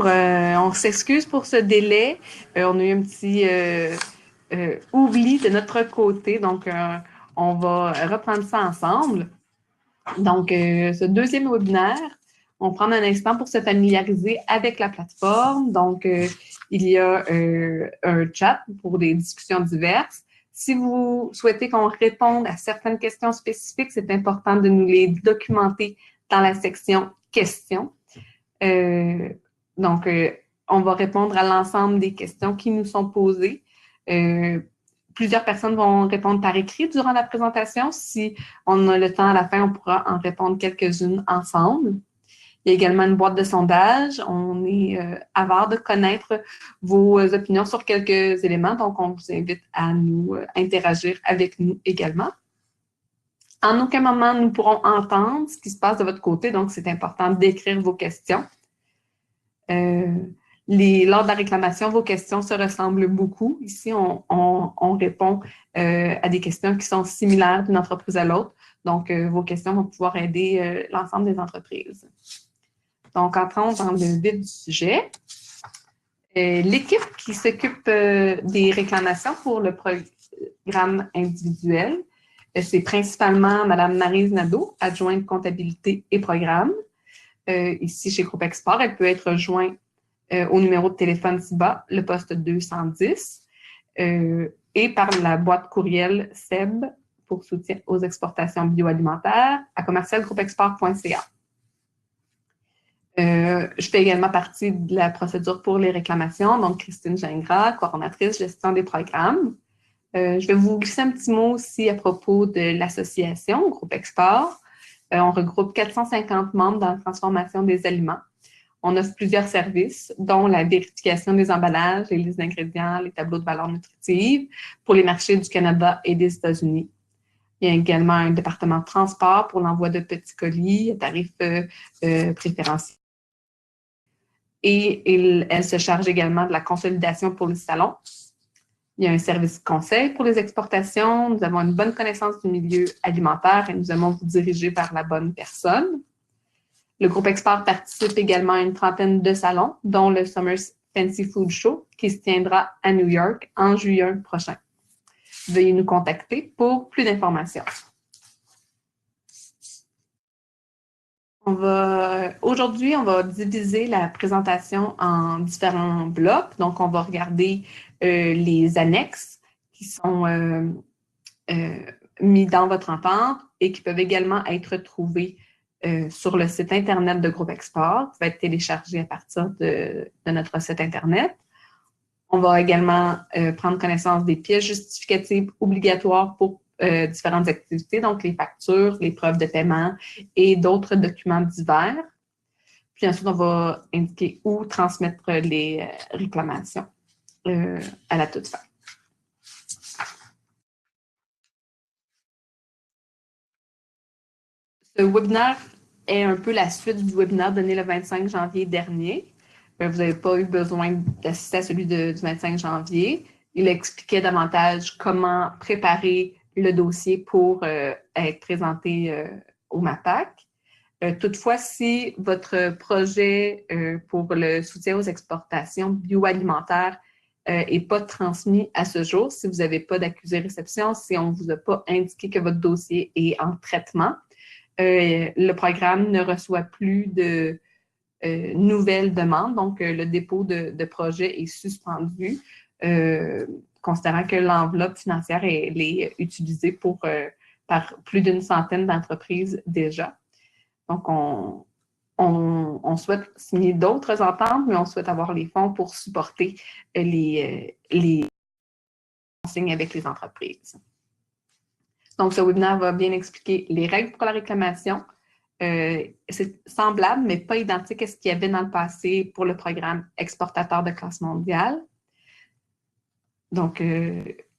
Bonjour, on s'excuse pour ce délai. On a eu un petit oubli de notre côté, donc on va reprendre ça ensemble. Donc, ce deuxième webinaire, on prend un instant pour se familiariser avec la plateforme. Donc, il y a un chat pour des discussions diverses. Si vous souhaitez qu'on réponde à certaines questions spécifiques, c'est important de nous les documenter dans la section questions. Donc, on va répondre à l'ensemble des questions qui nous sont posées. Plusieurs personnes vont répondre par écrit durant la présentation. Si on a le temps à la fin, on pourra en répondre quelques-unes ensemble. Il y a également une boîte de sondage. On est avare de connaître vos opinions sur quelques éléments, donc on vous invite à nous interagir avec nous également. En aucun moment, nous pourrons entendre ce qui se passe de votre côté, donc c'est important d'écrire vos questions. Lors de la réclamation, vos questions se ressemblent beaucoup. Ici, on répond à des questions qui sont similaires d'une entreprise à l'autre. Donc, vos questions vont pouvoir aider l'ensemble des entreprises. Donc, entrons dans le vif du sujet. L'équipe qui s'occupe des réclamations pour le programme individuel, c'est principalement Mme Maryse Nadeau, adjointe comptabilité et programme. Ici, chez Groupe Export, elle peut être rejointe au numéro de téléphone ci-bas, le poste 210, et par la boîte courriel SEB pour soutien aux exportations bioalimentaires à commercialgroupeexport.ca. Je fais également partie de la procédure pour les réclamations, donc Christine Gingras, coordonnatrice gestion des programmes. Je vais vous glisser un petit mot aussi à propos de l'association Groupe Export. On regroupe 450 membres dans la transformation des aliments. On offre plusieurs services, dont la vérification des emballages et les ingrédients, les tableaux de valeur nutritive pour les marchés du Canada et des États-Unis. Il y a également un département de transport pour l'envoi de petits colis à tarifs préférentiels. Et elle se charge également de la consolidation pour les salons. Il y a un service conseil pour les exportations. Nous avons une bonne connaissance du milieu alimentaire et nous aimons vous diriger vers la bonne personne. Le groupe Export participe également à une trentaine de salons, dont le Summer Fancy Food Show, qui se tiendra à New York en juillet prochain. Veuillez nous contacter pour plus d'informations. Aujourd'hui, on va diviser la présentation en différents blocs. Donc, on va regarder les annexes qui sont mis dans votre entente et qui peuvent également être trouvés sur le site Internet de Groupe Export, qui va être téléchargé à partir de notre site Internet. On va également prendre connaissance des pièces justificatives obligatoires pour différentes activités, donc les factures, les preuves de paiement et d'autres documents divers. Puis ensuite, on va indiquer où transmettre les réclamations à la toute fin. Ce webinaire est un peu la suite du webinaire donné le 25 janvier dernier. Vous n'avez pas eu besoin d'assister à celui du 25 janvier. Il expliquait davantage comment préparer le dossier pour être présenté au MAPAC. Toutefois, si votre projet pour le soutien aux exportations bioalimentaires n'est pas transmis à ce jour, si vous n'avez pas d'accusé-réception, si on ne vous a pas indiqué que votre dossier est en traitement, le programme ne reçoit plus de nouvelles demandes, donc le dépôt de projet est suspendu, considérant que l'enveloppe financière est utilisée par plus d'une centaine d'entreprises déjà. Donc, on souhaite signer d'autres ententes, mais on souhaite avoir les fonds pour supporter les consignes avec les entreprises. Donc, ce webinaire va bien expliquer les règles pour la réclamation. C'est semblable, mais pas identique à ce qu'il y avait dans le passé pour le programme exportateur de classe mondiale. Donc,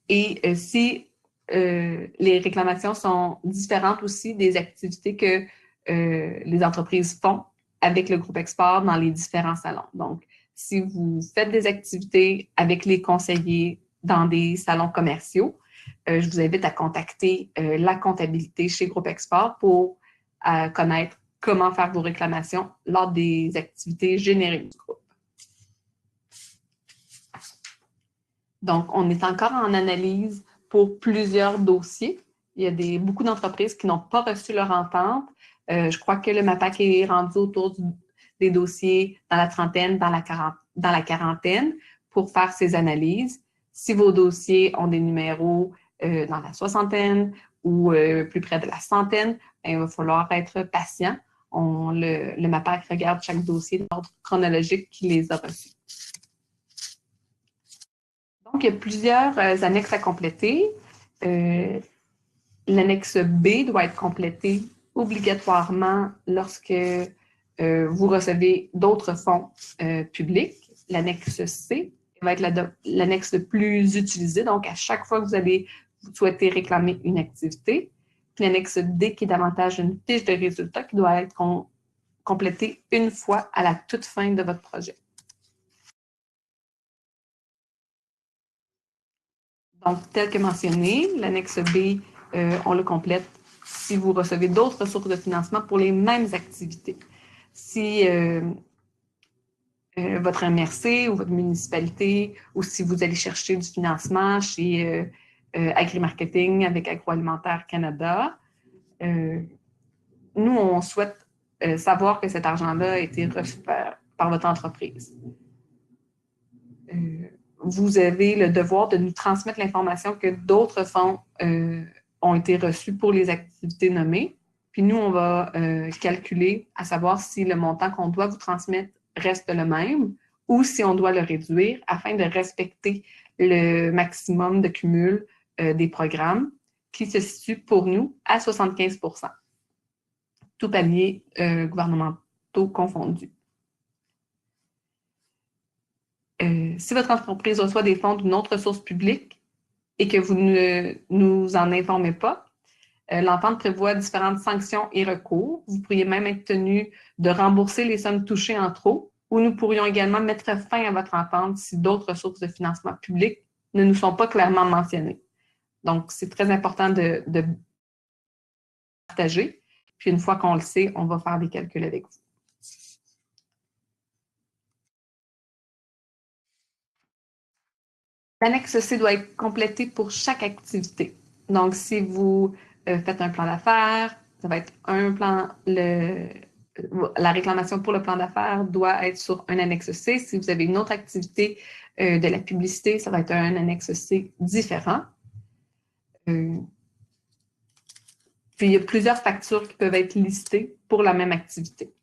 si les réclamations sont différentes aussi des activités que les entreprises font avec le groupe Export dans les différents salons. Donc, si vous faites des activités avec les conseillers dans des salons commerciaux, je vous invite à contacter la comptabilité chez Groupe Export pour connaître comment faire vos réclamations lors des activités génériques du groupe. Donc, on est encore en analyse pour plusieurs dossiers. Il y a beaucoup d'entreprises qui n'ont pas reçu leur entente. Je crois que le MAPAC est rendu autour des dossiers dans la trentaine, dans la quarantaine pour faire ces analyses. Si vos dossiers ont des numéros dans la soixantaine ou plus près de la centaine, il va falloir être patient. Le MAPAC regarde chaque dossier d'ordre chronologique qui les a reçus. Donc, il y a plusieurs annexes à compléter. L'annexe B doit être complétée obligatoirement lorsque vous recevez d'autres fonds publics. L'annexe C va être l'annexe le plus utilisée. Donc, à chaque fois que vous souhaitez réclamer une activité. Puis l'annexe D qui est davantage une fiche de résultats qui doit être complétée une fois à la toute fin de votre projet. Donc, tel que mentionné, l'annexe B, on le complète si vous recevez d'autres sources de financement pour les mêmes activités. Si votre MRC ou votre municipalité, ou si vous allez chercher du financement chez Agri-Marketing avec Agroalimentaire Canada, nous, on souhaite savoir que cet argent-là a été reçu par votre entreprise. Vous avez le devoir de nous transmettre l'information que d'autres fonds ont été reçus pour les activités nommées. Puis nous, on va calculer à savoir si le montant qu'on doit vous transmettre reste le même ou si on doit le réduire afin de respecter le maximum de cumul des programmes qui se situe pour nous à 75 %, tout palier gouvernementaux confondus. Si votre entreprise reçoit des fonds d'une autre source publique et que vous ne nous en informez pas, l'entente prévoit différentes sanctions et recours. Vous pourriez même être tenu de rembourser les sommes touchées en trop, ou nous pourrions également mettre fin à votre entente si d'autres sources de financement public ne nous sont pas clairement mentionnées. Donc, c'est très important de partager. Puis une fois qu'on le sait, on va faire des calculs avec vous. L'annexe C doit être complétée pour chaque activité. Donc, si vous faites un plan d'affaires, ça va être la réclamation pour le plan d'affaires doit être sur un annexe C. Si vous avez une autre activité de la publicité, ça va être un annexe C différent. Puis, il y a plusieurs factures qui peuvent être listées pour la même activité.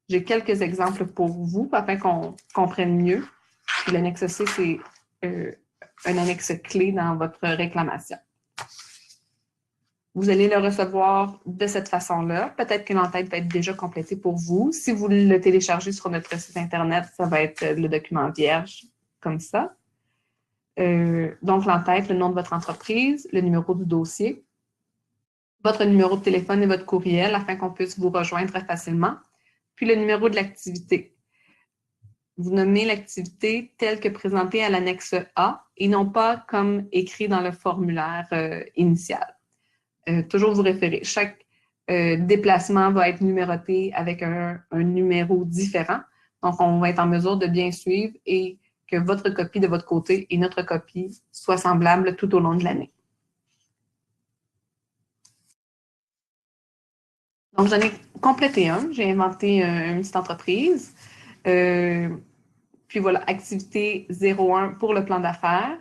J'ai quelques exemples pour vous afin qu'on comprenne mieux. Puis l'annexe C, c'est un annexe clé dans votre réclamation. Vous allez le recevoir de cette façon-là. Peut-être que l'entête va être déjà complétée pour vous. Si vous le téléchargez sur notre site Internet, ça va être le document vierge, comme ça. Donc, l'entête, le nom de votre entreprise, le numéro du dossier, votre numéro de téléphone et votre courriel afin qu'on puisse vous rejoindre facilement, puis le numéro de l'activité. Vous nommez l'activité telle que présentée à l'annexe A et non pas comme écrit dans le formulaire initial. Toujours vous référer. Chaque déplacement va être numéroté avec un numéro différent. Donc, on va être en mesure de bien suivre et que votre copie de votre côté et notre copie soient semblables tout au long de l'année. Donc, j'en ai complété un. J'ai inventé une petite entreprise. Puis voilà, activité 01 pour le plan d'affaires.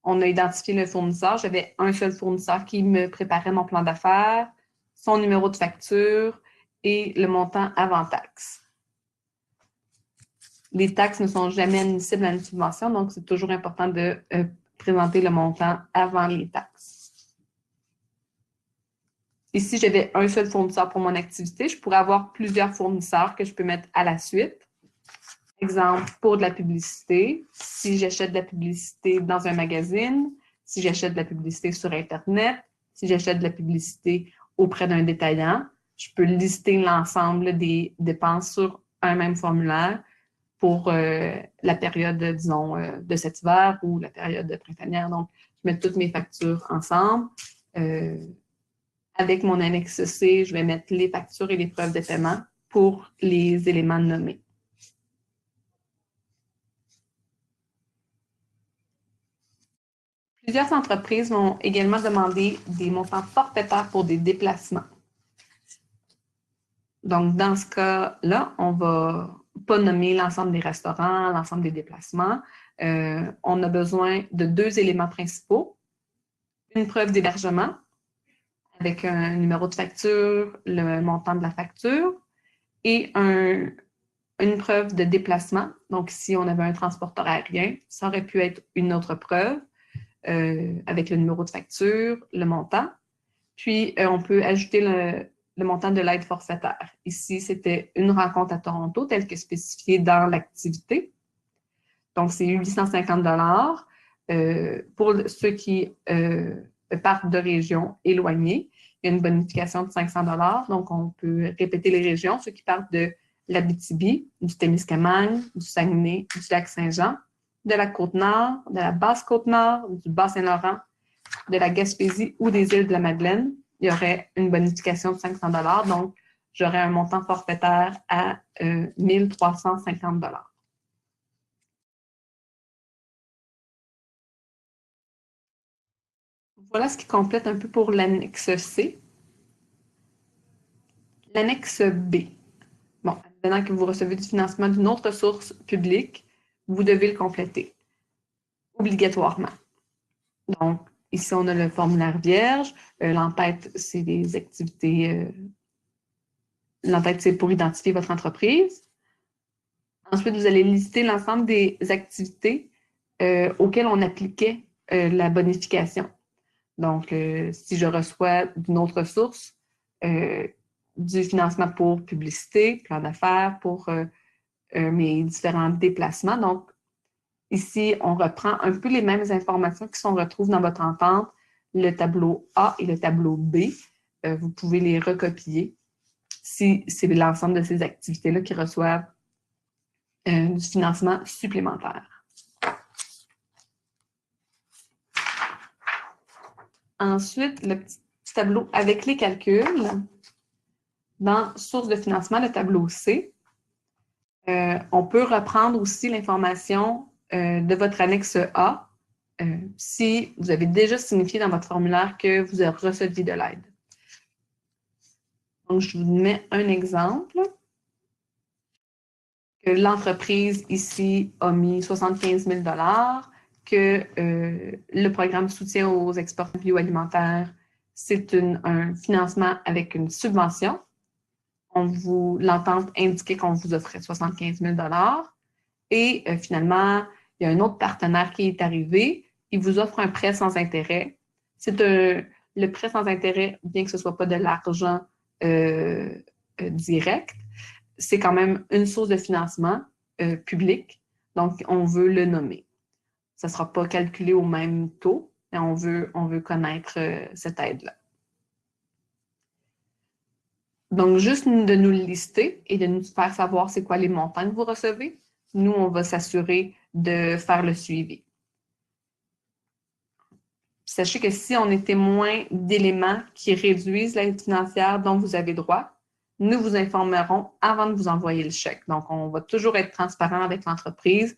On a identifié le fournisseur. J'avais un seul fournisseur qui me préparait mon plan d'affaires, son numéro de facture et le montant avant taxe. Les taxes ne sont jamais admissibles à une subvention, donc c'est toujours important de présenter le montant avant les taxes. Ici, j'avais un seul fournisseur pour mon activité. Je pourrais avoir plusieurs fournisseurs que je peux mettre à la suite. Exemple, pour de la publicité, si j'achète de la publicité dans un magazine, si j'achète de la publicité sur Internet, si j'achète de la publicité auprès d'un détaillant, je peux lister l'ensemble des dépenses sur un même formulaire pour la période, disons, de cet hiver ou la période printanière. Donc, je mets toutes mes factures ensemble. Avec mon annexe C, je vais mettre les factures et les preuves de paiement pour les éléments nommés. Plusieurs entreprises vont également demander des montants forfaitaires pour des déplacements. Donc, dans ce cas-là, on ne va pas nommer l'ensemble des restaurants, l'ensemble des déplacements. On a besoin de 2 éléments principaux. Une preuve d'hébergement avec un numéro de facture, le montant de la facture et une preuve de déplacement. Donc, si on avait un transporteur aérien, ça aurait pu être une autre preuve avec le numéro de facture, le montant. Puis, on peut ajouter le montant de l'aide forfaitaire. Ici, c'était une rencontre à Toronto, telle que spécifiée dans l'activité. Donc, c'est 850 $. Pour ceux qui partent de régions éloignées, il y a une bonification de 500 $. Donc, on peut répéter les régions. Ceux qui partent de l'Abitibi, du Témiscamingue, du Saguenay, du Lac-Saint-Jean, de la Côte-Nord, de la Basse-Côte-Nord, du Bas-Saint-Laurent, de la Gaspésie ou des îles de la Madeleine, il y aurait une bonification de 500 $. Donc, j'aurais un montant forfaitaire à 1 350 $. Voilà ce qui complète un peu pour l'annexe C. L'annexe B. Bon, maintenant que vous recevez du financement d'une autre source publique, vous devez le compléter obligatoirement. Donc, ici, on a le formulaire vierge. L'entête, c'est des activités. L'entête, c'est pour identifier votre entreprise. Ensuite, vous allez lister l'ensemble des activités auxquelles on appliquait la bonification. Donc, si je reçois d'une autre source du financement pour publicité, plan d'affaires, pour mes différents déplacements. Donc, ici, on reprend un peu les mêmes informations qui sont retrouvées dans votre entente, le tableau A et le tableau B. Vous pouvez les recopier si c'est l'ensemble de ces activités-là qui reçoivent du financement supplémentaire. Ensuite, le petit tableau avec les calculs. Dans source de financement, le tableau C, on peut reprendre aussi l'information de votre annexe A si vous avez déjà signifié dans votre formulaire que vous avez reçu de l'aide. Donc, je vous mets un exemple. Que l'entreprise ici a mis 75 000 $, que le programme soutien aux exportations bioalimentaires, c'est un financement avec une subvention. L'entente indiquait qu'on vous offrait 75 000 $. Et finalement, il y a un autre partenaire qui est arrivé. Il vous offre un prêt sans intérêt. C'est le prêt sans intérêt, bien que ce ne soit pas de l'argent direct, c'est quand même une source de financement public. Donc, on veut le nommer. Ça ne sera pas calculé au même taux, mais on veut connaître cette aide-là. Donc, juste de nous le lister et de nous faire savoir c'est quoi les montants que vous recevez. Nous, on va s'assurer de faire le suivi. Sachez que si on est témoin d'éléments qui réduisent l'aide financière dont vous avez droit, nous vous informerons avant de vous envoyer le chèque. Donc, on va toujours être transparent avec l'entreprise.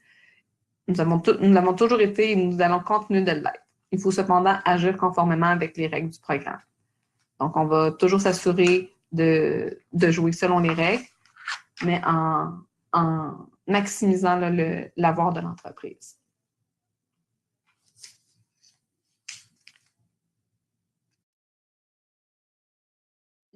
Nous l'avons toujours été et nous allons continuer de l'être. Il faut cependant agir conformément avec les règles du programme. Donc, on va toujours s'assurer de jouer selon les règles, mais en maximisant l'avoir de l'entreprise.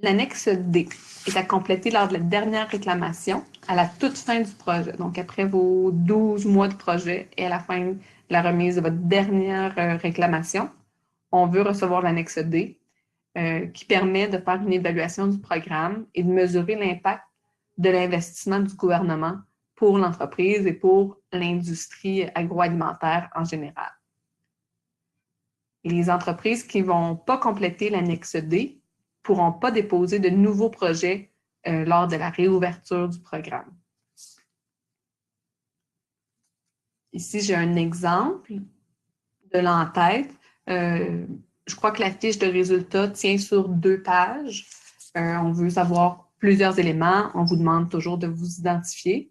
L'annexe D est à compléter lors de la dernière réclamation à la toute fin du projet. Donc, après vos 12 mois de projet et à la fin de la remise de votre dernière réclamation, on veut recevoir l'annexe D qui permet de faire une évaluation du programme et de mesurer l'impact de l'investissement du gouvernement pour l'entreprise et pour l'industrie agroalimentaire en général. Et les entreprises qui ne vont pas compléter l'annexe D ne pourront pas déposer de nouveaux projets lors de la réouverture du programme. Ici, j'ai un exemple de l'entête. Je crois que la fiche de résultat tient sur 2 pages. On veut savoir plusieurs éléments. On vous demande toujours de vous identifier.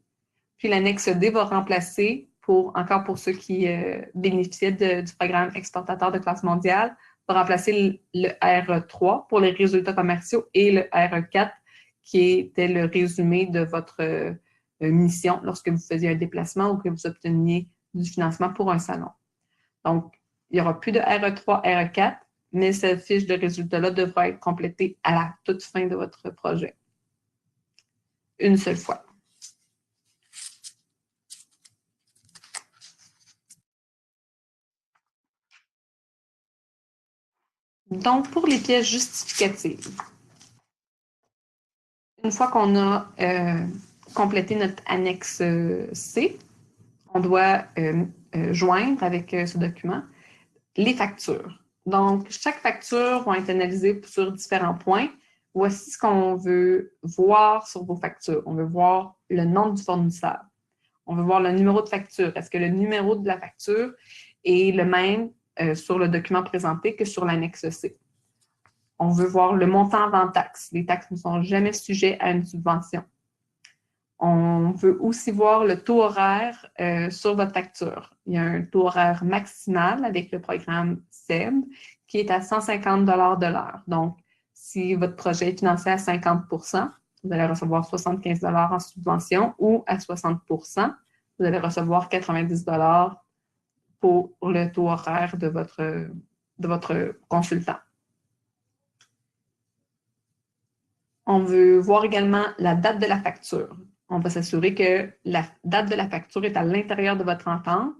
Puis l'annexe D va remplacer encore pour ceux qui bénéficiaient du programme exportateur de classe mondiale, va remplacer le RE3 pour les résultats commerciaux et le RE4 qui était le résumé de votre mission lorsque vous faisiez un déplacement ou que vous obteniez du financement pour un salon. Donc, il n'y aura plus de RE3, RE4, mais cette fiche de résultats-là devra être complétée à la toute fin de votre projet. Une seule fois. Donc, pour les pièces justificatives, une fois qu'on a complété notre annexe C, on doit joindre avec ce document les factures. Donc, chaque facture va être analysée sur différents points. Voici ce qu'on veut voir sur vos factures. On veut voir le nom du fournisseur. On veut voir le numéro de facture. Est-ce que le numéro de la facture est le même sur le document présenté que sur l'annexe C? On veut voir le montant avant taxes. Les taxes ne sont jamais sujets à une subvention. On veut aussi voir le taux horaire sur votre facture. Il y a un taux horaire maximal avec le programme SEB qui est à 150 de l'heure. Donc, si votre projet est financé à 50 vous allez recevoir 75 en subvention ou à 60 vous allez recevoir 90 pour le taux horaire de votre consultant. On veut voir également la date de la facture. On va s'assurer que la date de la facture est à l'intérieur de votre entente.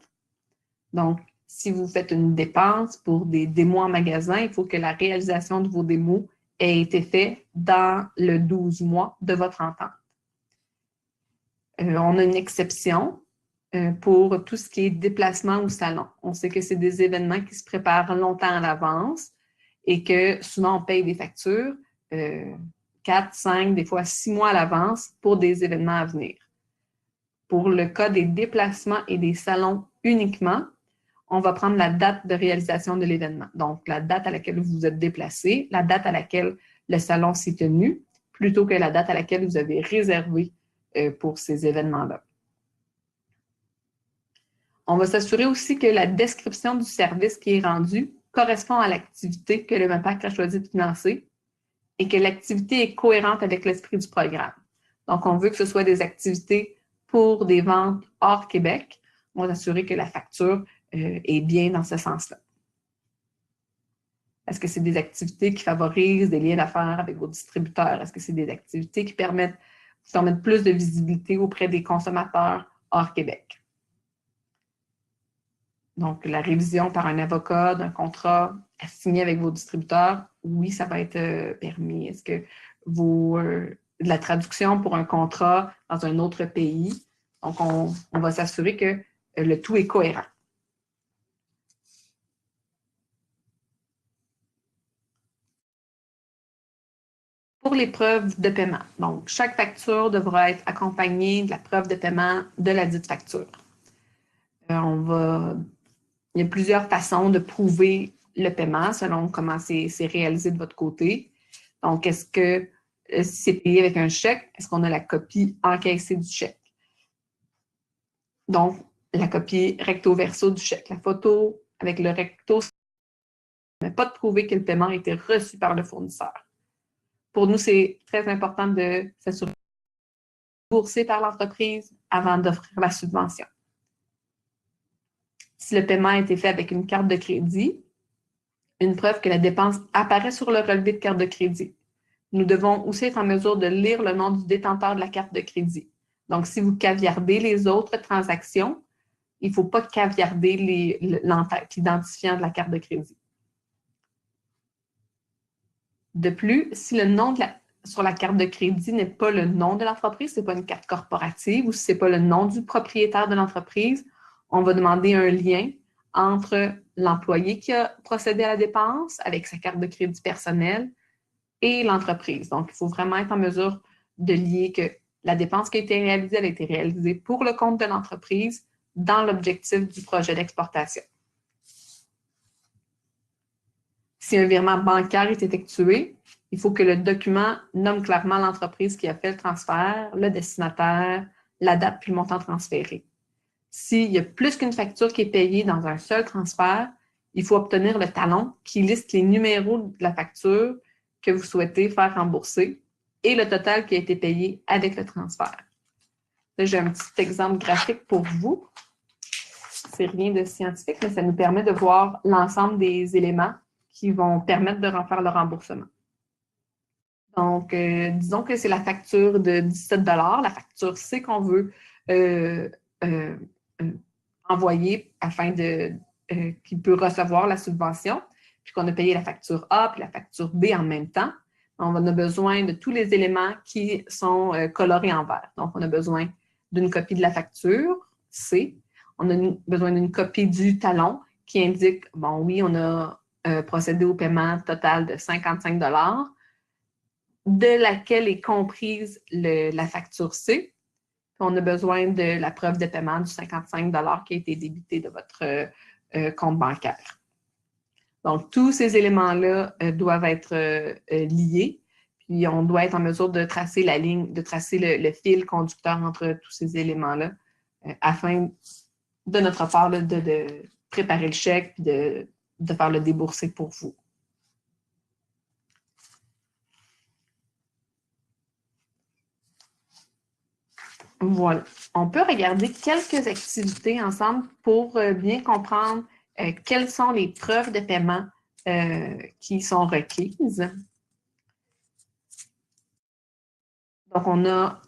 Donc, si vous faites une dépense pour des démos en magasin, il faut que la réalisation de vos démos ait été faite dans le 12 mois de votre entente. On a une exception pour tout ce qui est déplacement ou salon. On sait que c'est des événements qui se préparent longtemps à l'avance et que souvent on paye des factures 4, 5, des fois 6 mois à l'avance pour des événements à venir. Pour le cas des déplacements et des salons uniquement, on va prendre la date de réalisation de l'événement. Donc, la date à laquelle vous vous êtes déplacé, la date à laquelle le salon s'est tenu, plutôt que la date à laquelle vous avez réservé pour ces événements-là. On va s'assurer aussi que la description du service qui est rendu correspond à l'activité que le MAPAC a choisi de financer et que l'activité est cohérente avec l'esprit du programme. Donc, on veut que ce soit des activités pour des ventes hors Québec. On va s'assurer que la facture est bien dans ce sens-là. Est-ce que c'est des activités qui favorisent des liens d'affaires avec vos distributeurs? Est-ce que c'est des activités qui permettent plus de visibilité auprès des consommateurs hors Québec? Donc, la révision par un avocat d'un contrat à signer avec vos distributeurs, oui, ça va être permis. Est-ce que la traduction pour un contrat dans un autre pays? Donc, on va s'assurer que le tout est cohérent. Pour les preuves de paiement. Donc, chaque facture devra être accompagnée de la preuve de paiement de la dite facture. Il y a plusieurs façons de prouver le paiement selon comment c'est réalisé de votre côté. Donc, est-ce que si c'est payé avec un chèque, est-ce qu'on a la copie encaissée du chèque? Donc, la copie recto-verso du chèque. La photo avec le recto ne permet pas de prouver que le paiement a été reçu par le fournisseur. Pour nous, c'est très important de s'assurer bourser par l'entreprise avant d'offrir la subvention. Si le paiement a été fait avec une carte de crédit, une preuve que la dépense apparaît sur le relevé de carte de crédit. Nous devons aussi être en mesure de lire le nom du détenteur de la carte de crédit. Donc, si vous caviardez les autres transactions, il ne faut pas caviarder l'identifiant de la carte de crédit. De plus, si le nom sur la carte de crédit n'est pas le nom de l'entreprise, ce n'est pas une carte corporative ou si ce n'est pas le nom du propriétaire de l'entreprise, on va demander un lien entre l'employé qui a procédé à la dépense avec sa carte de crédit personnelle et l'entreprise. Donc, il faut vraiment être en mesure de lier que la dépense qui a été réalisée, elle a été réalisée pour le compte de l'entreprise dans l'objectif du projet d'exportation. Si un virement bancaire est effectué, il faut que le document nomme clairement l'entreprise qui a fait le transfert, le destinataire, la date puis le montant transféré. s'il y a plus qu'une facture qui est payée dans un seul transfert, il faut obtenir le talon qui liste les numéros de la facture que vous souhaitez faire rembourser et le total qui a été payé avec le transfert. Là, j'ai un petit exemple graphique pour vous. C'est rien de scientifique, mais ça nous permet de voir l'ensemble des éléments qui vont permettre de faire le remboursement. Donc, disons que c'est la facture de 17 $, la facture C qu'on veut envoyer afin qu'il peut recevoir la subvention, puis qu'on a payé la facture A puis la facture B en même temps. On a besoin de tous les éléments qui sont colorés en vert. Donc, on a besoin d'une copie de la facture C. On a besoin d'une copie du talon qui indique, bon, oui, on a procédé au paiement total de 55 $, de laquelle est comprise la facture C. On a besoin de la preuve de paiement du 55 $ qui a été débité de votre compte bancaire. Donc, tous ces éléments-là doivent être liés, puis on doit être en mesure de tracer la ligne, de tracer le fil conducteur entre tous ces éléments-là afin, de notre part, là, de préparer le chèque puis de faire le débourser pour vous. Voilà. On peut regarder quelques activités ensemble pour bien comprendre quelles sont les preuves de paiement qui sont requises. Donc, on a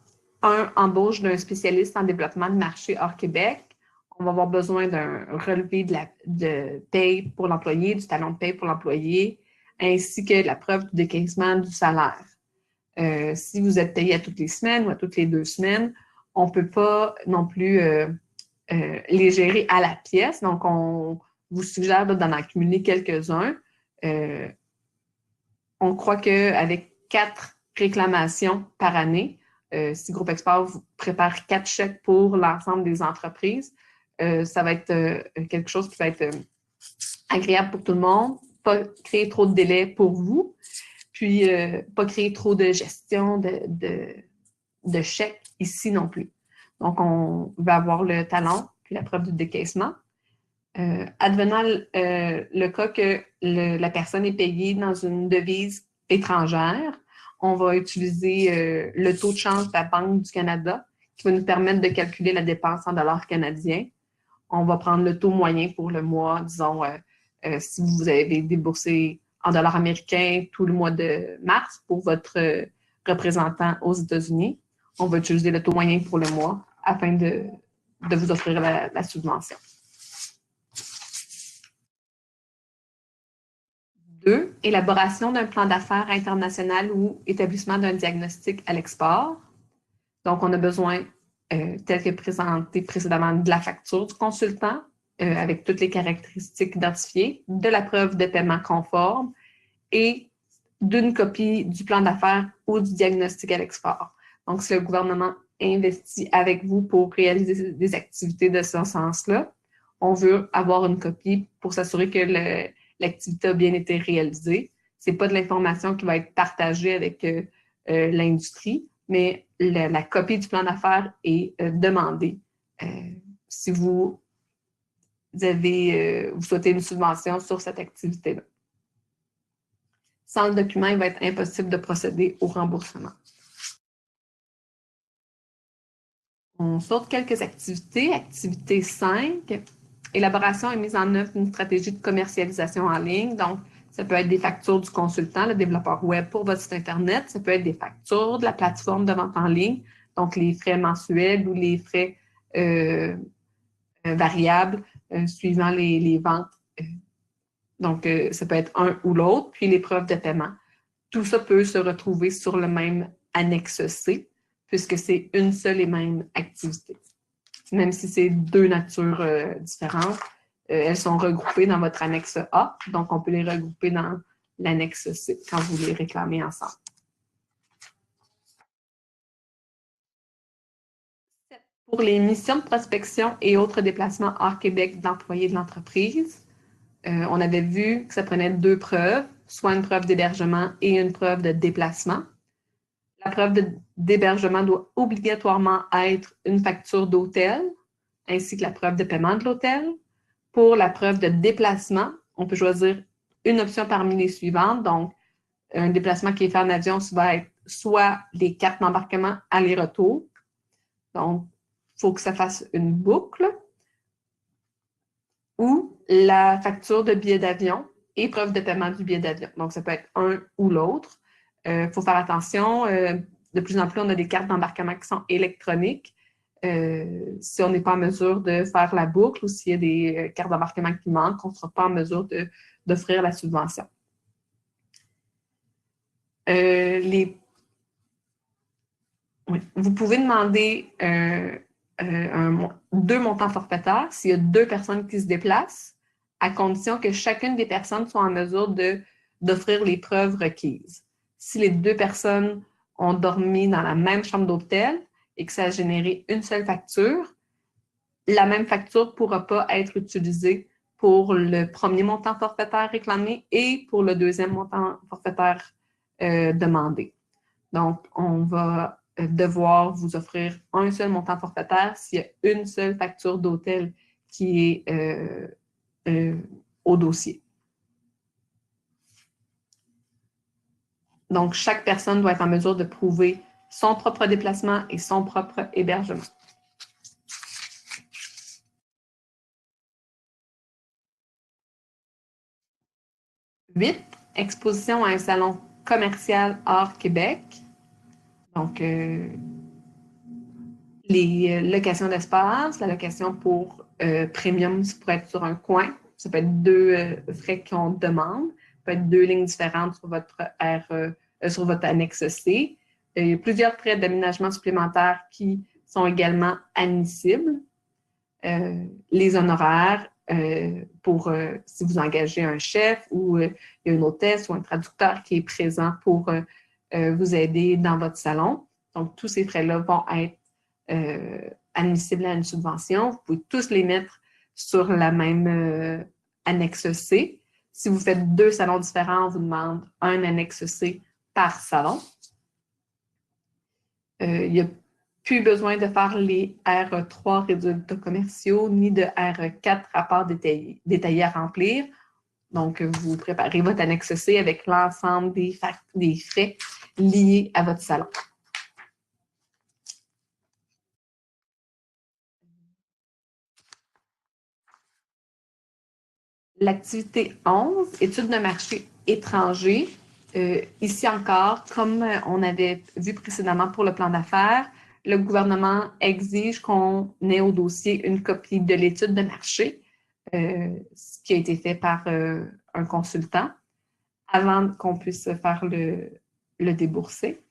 embauche d'un spécialiste en développement de marché hors Québec. On va avoir besoin d'un relevé de paye pour l'employé, du talon de paye pour l'employé, ainsi que de la preuve du décaissement du salaire. Si vous êtes payé à toutes les semaines ou à toutes les 2 semaines, on ne peut pas non plus les gérer à la pièce. Donc, on vous suggère d'en accumuler quelques-uns. On croit qu'avec 4 réclamations par année, si Groupe Export vous prépare 4 chèques pour l'ensemble des entreprises, ça va être quelque chose qui va être agréable pour tout le monde, pas créer trop de délais pour vous, puis pas créer trop de gestion de chèques ici non plus. Donc, on va avoir le talon puis la preuve du décaissement. Advenant le cas que la personne est payée dans une devise étrangère, on va utiliser le taux de change de la Banque du Canada qui va nous permettre de calculer la dépense en dollars canadiens. On va prendre le taux moyen pour le mois, disons, si vous avez déboursé en dollars américains tout le mois de mars pour votre représentant aux États-Unis, on va utiliser le taux moyen pour le mois afin de vous offrir la subvention. 2. Élaboration d'un plan d'affaires international ou établissement d'un diagnostic à l'export. Donc, on a besoin, tel que présenté précédemment, de la facture du consultant avec toutes les caractéristiques identifiées, de la preuve de paiement conforme et d'une copie du plan d'affaires ou du diagnostic à l'export. Donc, si le gouvernement investit avec vous pour réaliser des activités de ce sens-là, on veut avoir une copie pour s'assurer que l'activité a bien été réalisée. Ce n'est pas de l'information qui va être partagée avec l'industrie, mais la copie du plan d'affaires est demandée si vous souhaitez une subvention sur cette activité-là. Sans le document, il va être impossible de procéder au remboursement. On saute quelques activités. Activité 5, élaboration et mise en œuvre d'une stratégie de commercialisation en ligne. Donc, ça peut être des factures du consultant, le développeur web pour votre site Internet. Ça peut être des factures de la plateforme de vente en ligne, donc les frais mensuels ou les frais variables suivant les ventes. Donc, ça peut être un ou l'autre, puis les preuves de paiement. Tout ça peut se retrouver sur le même annexe C, puisque c'est une seule et même activité. Même si c'est 2 natures différentes, elles sont regroupées dans votre annexe A, donc on peut les regrouper dans l'annexe C quand vous les réclamez ensemble. Pour les missions de prospection et autres déplacements hors Québec d'employés de l'entreprise, on avait vu que ça prenait 2 preuves, soit une preuve d'hébergement et une preuve de déplacement. La preuve d'hébergement doit obligatoirement être une facture d'hôtel, ainsi que la preuve de paiement de l'hôtel. Pour la preuve de déplacement, on peut choisir une option parmi les suivantes. Donc, un déplacement qui est fait en avion, ça va être soit les cartes d'embarquement aller-retour. Donc, il faut que ça fasse une boucle. Ou la facture de billet d'avion et preuve de paiement du billet d'avion. Donc, ça peut être un ou l'autre. Faut faire attention. De plus en plus, on a des cartes d'embarquement qui sont électroniques. Si on n'est pas en mesure de faire la boucle ou s'il y a des cartes d'embarquement qui manquent, on ne sera pas en mesure d'offrir la subvention. Vous pouvez demander 2 montants forfaitaires s'il y a 2 personnes qui se déplacent, à condition que chacune des personnes soit en mesure d'offrir les preuves requises. Si les 2 personnes ont dormi dans la même chambre d'hôtel et que ça a généré une seule facture, la même facture ne pourra pas être utilisée pour le premier montant forfaitaire réclamé et pour le deuxième montant forfaitaire demandé. Donc, on va devoir vous offrir un seul montant forfaitaire s'il y a une seule facture d'hôtel qui est au dossier. Donc, chaque personne doit être en mesure de prouver son propre déplacement et son propre hébergement. 8, exposition à un salon commercial hors Québec. Donc, les locations d'espace, la location pour premium, ça pourrait être sur un coin. Ça peut être 2 frais qu'on demande. Ça peut être 2 lignes différentes sur sur votre annexe C. Il y a plusieurs frais d'aménagement supplémentaires qui sont également admissibles. Les honoraires pour si vous engagez un chef ou il y a une hôtesse ou un traducteur qui est présent pour vous aider dans votre salon. Donc, tous ces frais-là vont être admissibles à une subvention. Vous pouvez tous les mettre sur la même annexe C. Si vous faites 2 salons différents, on vous demande un annexe C par salon. Il n'y a plus besoin de faire les R3 résultats commerciaux ni de R4 rapports détaillés à remplir. Donc, vous préparez votre annexe C avec l'ensemble des frais liés à votre salon. L'activité 11, études de marché étranger. Ici encore, comme on avait vu précédemment pour le plan d'affaires, le gouvernement exige qu'on ait au dossier une copie de l'étude de marché, ce qui a été fait par un consultant, avant qu'on puisse faire le débourser.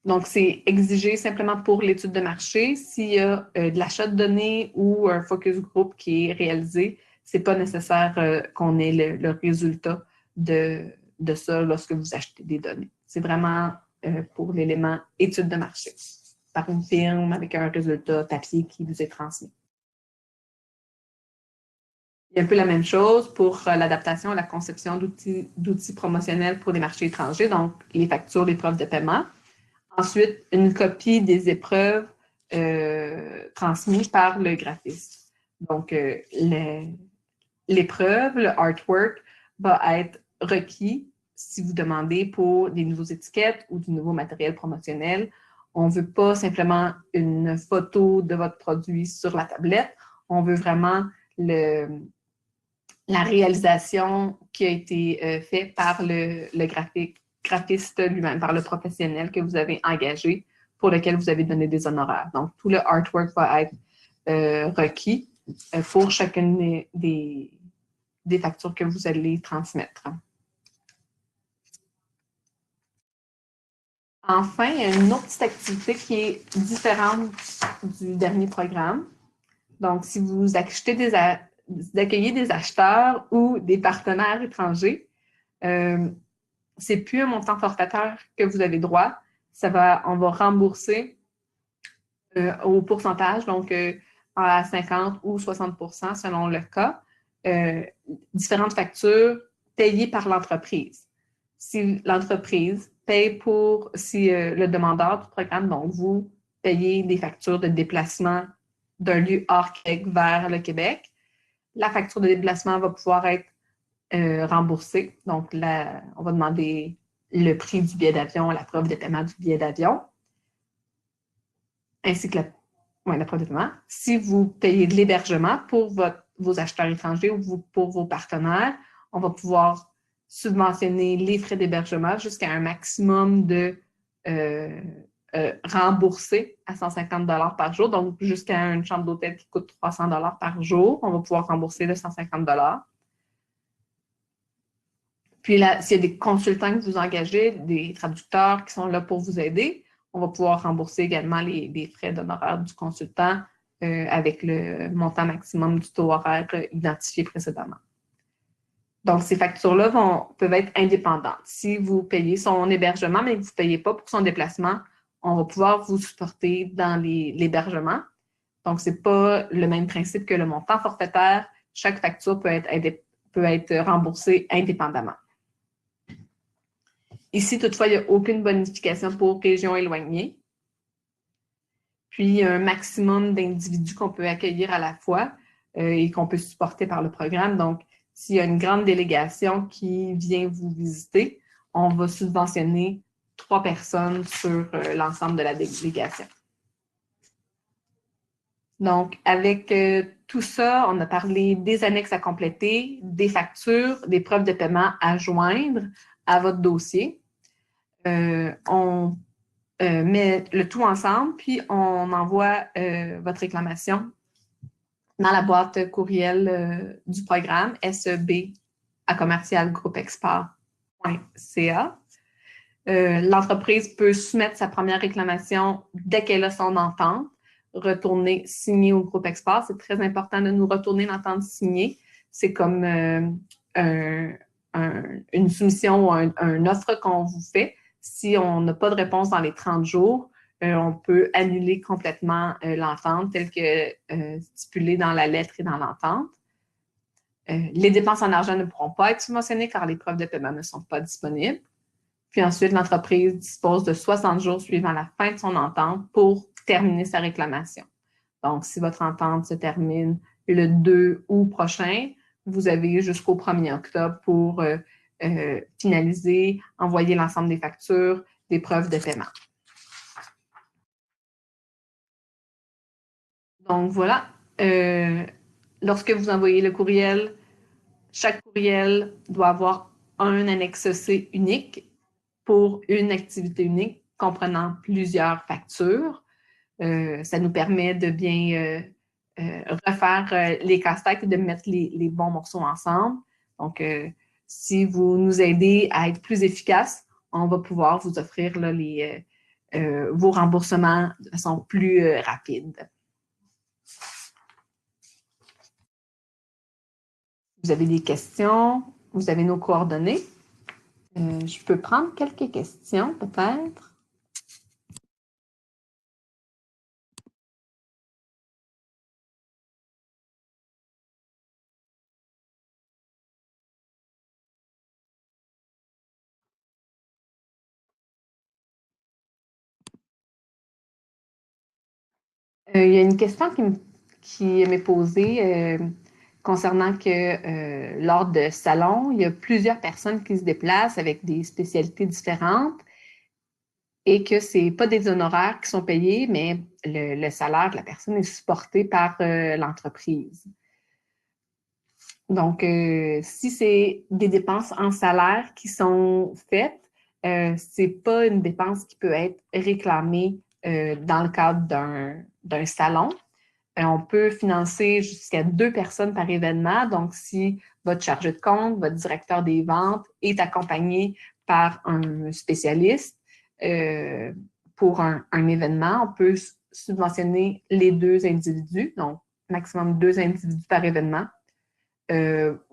Donc, c'est exigé simplement pour l'étude de marché. S'il y a de l'achat de données ou un focus group qui est réalisé, ce n'est pas nécessaire qu'on ait le résultat de ça lorsque vous achetez des données. C'est vraiment pour l'élément étude de marché, par une firme avec un résultat papier qui vous est transmis. Il y a un peu la même chose pour l'adaptation à la conception d'outils promotionnels pour les marchés étrangers, donc les factures, les preuves de paiement. Ensuite, une copie des épreuves transmises par le graphiste. Donc, l'épreuve, le artwork, va être requis si vous demandez pour des nouveaux étiquettes ou du nouveau matériel promotionnel. On ne veut pas simplement une photo de votre produit sur la tablette. On veut vraiment la réalisation qui a été faite par le graphiste lui-même, par le professionnel que vous avez engagé, pour lequel vous avez donné des honoraires. Donc, tout le artwork va être requis pour chacune des factures que vous allez transmettre. Enfin, il y a une autre petite activité qui est différente du dernier programme. Donc, si vous accueillez des acheteurs ou des partenaires étrangers, c'est plus un montant forfaitaire que vous avez droit. On va rembourser au pourcentage, donc à 50 ou 60 % selon le cas, différentes factures payées par l'entreprise. Si l'entreprise paye pour, si le demandeur du programme, donc vous, payez les factures de déplacement d'un lieu hors Québec vers le Québec, la facture de déplacement va pouvoir être remboursée. Donc, là, on va demander le prix du billet d'avion, la preuve de paiement du billet d'avion, ainsi que la preuve de paiement. Si vous payez de l'hébergement pour vos acheteurs étrangers ou pour vos partenaires, on va pouvoir subventionner les frais d'hébergement jusqu'à un maximum de remboursé à 150 $ par jour. Donc, jusqu'à une chambre d'hôtel qui coûte 300 $ par jour, on va pouvoir rembourser de 150 $. Puis là, s'il y a des consultants que vous engagez, des traducteurs qui sont là pour vous aider, on va pouvoir rembourser également les frais d'honoraires du consultant avec le montant maximum du taux horaire identifié précédemment. Donc, ces factures-là peuvent être indépendantes. Si vous payez son hébergement, mais que vous ne payez pas pour son déplacement, on va pouvoir vous supporter dans l'hébergement. Donc, ce n'est pas le même principe que le montant forfaitaire. Chaque facture peut être remboursée indépendamment. Ici, toutefois, il n'y a aucune bonification pour régions éloignées. Puis, il y a un maximum d'individus qu'on peut accueillir à la fois et qu'on peut supporter par le programme. Donc, s'il y a une grande délégation qui vient vous visiter, on va subventionner 3 personnes sur l'ensemble de la délégation. Donc, avec tout ça, on a parlé des annexes à compléter, des factures, des preuves de paiement à joindre à votre dossier. On met le tout ensemble, puis on envoie votre réclamation dans la boîte courriel du programme seb@commercialgroupexport.ca. L'entreprise peut soumettre sa première réclamation dès qu'elle a son entente, retourner signée au groupe Export. C'est très important de nous retourner l'entente signée. C'est comme une soumission ou une offre qu'on vous fait. Si on n'a pas de réponse dans les 30 jours, on peut annuler complètement l'entente telle que stipulée dans la lettre et dans l'entente. Les dépenses en argent ne pourront pas être subventionnées car les preuves de paiement ne sont pas disponibles. Puis ensuite, l'entreprise dispose de 60 jours suivant la fin de son entente pour terminer sa réclamation. Donc, si votre entente se termine le 2 août prochain, vous avez jusqu'au 1er octobre pour finaliser, envoyer l'ensemble des factures, des preuves de paiement. Donc, voilà. Lorsque vous envoyez le courriel, chaque courriel doit avoir un annexe C unique pour une activité unique comprenant plusieurs factures. Ça nous permet de bien refaire les casse-têtes et de mettre les bons morceaux ensemble. Donc, si vous nous aidez à être plus efficaces, on va pouvoir vous offrir là, vos remboursements de façon plus rapide. Vous avez des questions, vous avez nos coordonnées. Je peux prendre quelques questions, peut-être. Il y a une question qui m'est posée concernant que lors de salons, il y a plusieurs personnes qui se déplacent avec des spécialités différentes et que ce n'est pas des honoraires qui sont payés, mais le salaire de la personne est supporté par l'entreprise. Donc, si c'est des dépenses en salaire qui sont faites, ce n'est pas une dépense qui peut être réclamée dans le cadre d'un salon. On peut financer jusqu'à 2 personnes par événement. Donc, si votre chargé de compte, votre directeur des ventes est accompagné par un spécialiste pour un événement, on peut subventionner les 2 individus, donc maximum 2 individus par événement,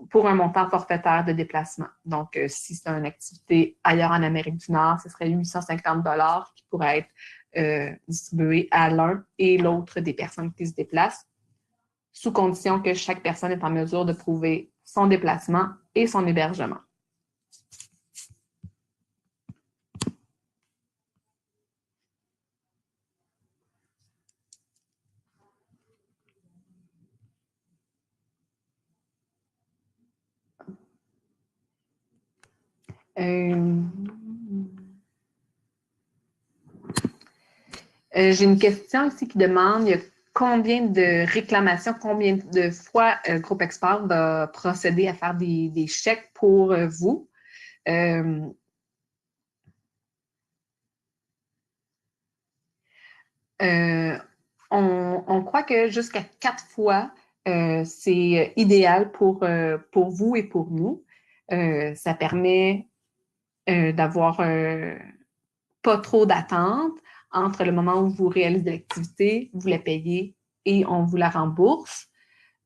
pour un montant forfaitaire de déplacement. Donc, si c'est une activité ailleurs en Amérique du Nord, ce serait 850 $ qui pourraient être distribués à l'un et l'autre des personnes qui se déplacent, sous condition que chaque personne est en mesure de prouver son déplacement et son hébergement. Euh, j'ai une question ici qui demande, il y a combien de réclamations, combien de fois Groupe Expert va procéder à faire des chèques pour vous? Euh, on croit que jusqu'à 4 fois, c'est idéal pour vous et pour nous. Ça permet d'avoir pas trop d'attente entre le moment où vous réalisez l'activité, vous la payez et on vous la rembourse.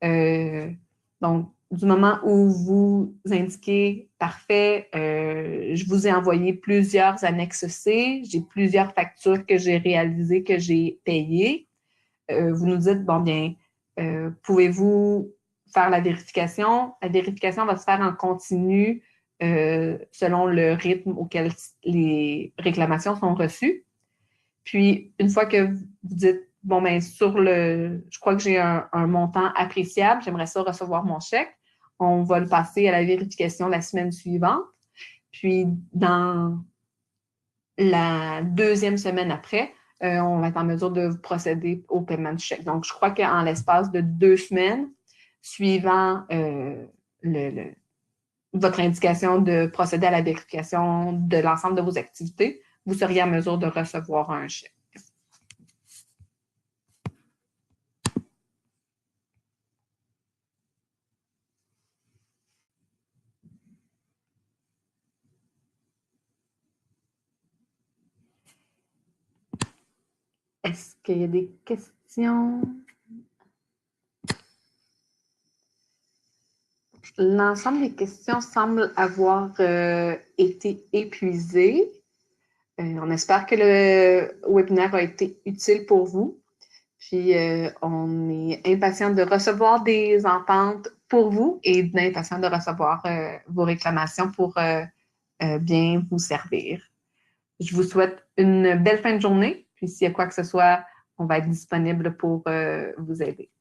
Donc, du moment où vous indiquez parfait, je vous ai envoyé plusieurs annexes C, j'ai plusieurs factures que j'ai réalisées, que j'ai payées. Vous nous dites, bon bien, pouvez-vous faire la vérification? La vérification va se faire en continu selon le rythme auquel les réclamations sont reçues. Puis, une fois que vous dites, bon, ben, je crois que j'ai un montant appréciable, j'aimerais ça recevoir mon chèque, on va le passer à la vérification la semaine suivante. Puis, dans la deuxième semaine après, on va être en mesure de procéder au paiement du chèque. Donc, je crois qu'en l'espace de 2 semaines, suivant votre indication de procéder à la vérification de l'ensemble de vos activités, vous seriez en mesure de recevoir un chèque. Est-ce qu'il y a des questions? L'ensemble des questions semble avoir été épuisées. On espère que le webinaire a été utile pour vous. Puis, on est impatient de recevoir des ententes pour vous et impatient de recevoir vos réclamations pour bien vous servir. Je vous souhaite une belle fin de journée. Puis, s'il y a quoi que ce soit, on va être disponible pour vous aider.